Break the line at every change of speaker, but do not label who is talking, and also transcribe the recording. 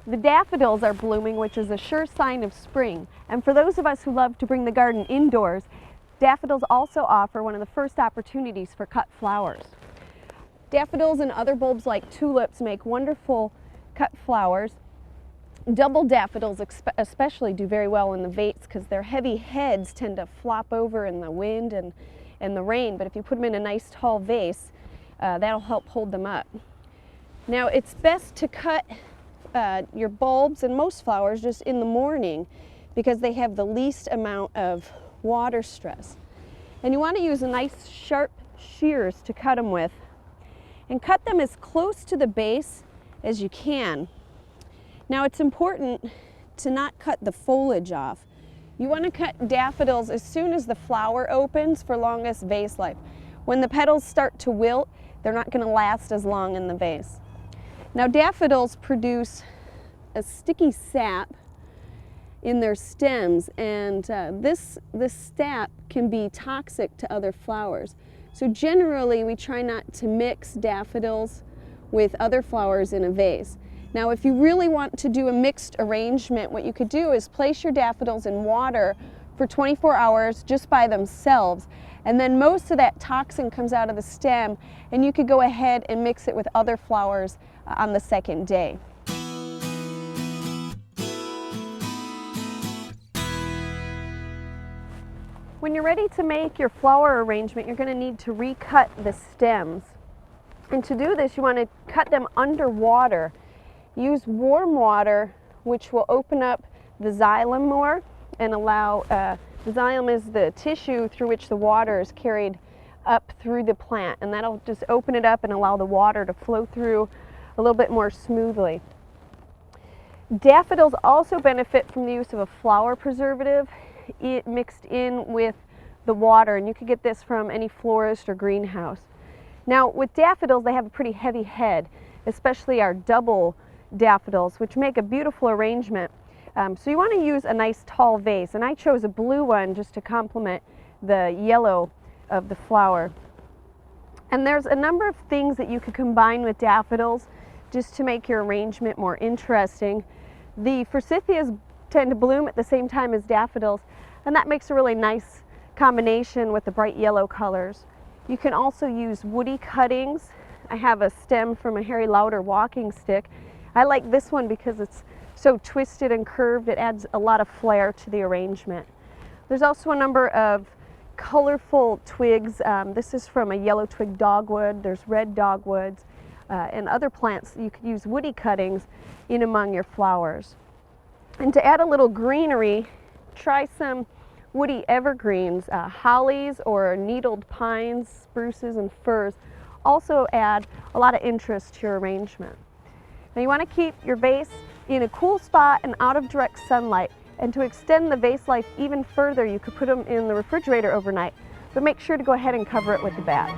The daffodils are blooming, which is a sure sign of spring. And for those of us who love to bring the garden indoors, daffodils also offer one of the first opportunities for cut flowers. Daffodils and other bulbs like tulips make wonderful cut flowers. Double daffodils especially do very well in the vase because their heavy heads tend to flop over in the wind and the rain, but if you put them in a nice tall vase, that'll help hold them up. Now it's best to cut your bulbs and most flowers just in the morning because they have the least amount of water stress. And you want to use a nice sharp shears to cut them with, and cut them as close to the base as you can. Now it's important to not cut the foliage off. You want to cut daffodils as soon as the flower opens for longest vase life. When the petals start to wilt, they're not going to last as long in the vase. Now daffodils produce a sticky sap in their stems, and this sap can be toxic to other flowers. So generally we try not to mix daffodils with other flowers in a vase. Now if you really want to do a mixed arrangement, what you could do is place your daffodils in water for 24 hours just by themselves, and then most of that toxin comes out of the stem, and you could go ahead and mix it with other flowers on the second day. When you're ready to make your flower arrangement, you're going to need to recut the stems. And to do this, you want to cut them underwater. Use warm water, which will open up the xylem more and allow, the xylem is the tissue through which the water is carried up through the plant, and that'll just open it up and allow the water to flow through a little bit more smoothly. Daffodils also benefit from the use of a flower preservative mixed in with the water, and you could get this from any florist or greenhouse. Now with daffodils, they have a pretty heavy head, especially our double daffodils, which make a beautiful arrangement. So you want to use a nice tall vase, and I chose a blue one just to complement the yellow of the flower. And there's a number of things that you could combine with daffodils just to make your arrangement more interesting. The forsythias tend to bloom at the same time as daffodils, and that makes a really nice combination with the bright yellow colors. You can also use woody cuttings. I have a stem from a Harry Lauder walking stick. I like this one because it's so twisted and curved. It adds a lot of flair to the arrangement. There's also a number of colorful twigs. This is from a yellow twig dogwood. There's red dogwoods and other plants. You could use woody cuttings in among your flowers. And to add a little greenery, try some woody evergreens. Hollies or needled pines, spruces, and firs also add a lot of interest to your arrangement. Now you want to keep your vase in a cool spot and out of direct sunlight. And to extend the vase life even further, you could put them in the refrigerator overnight, but make sure to go ahead and cover it with the bag.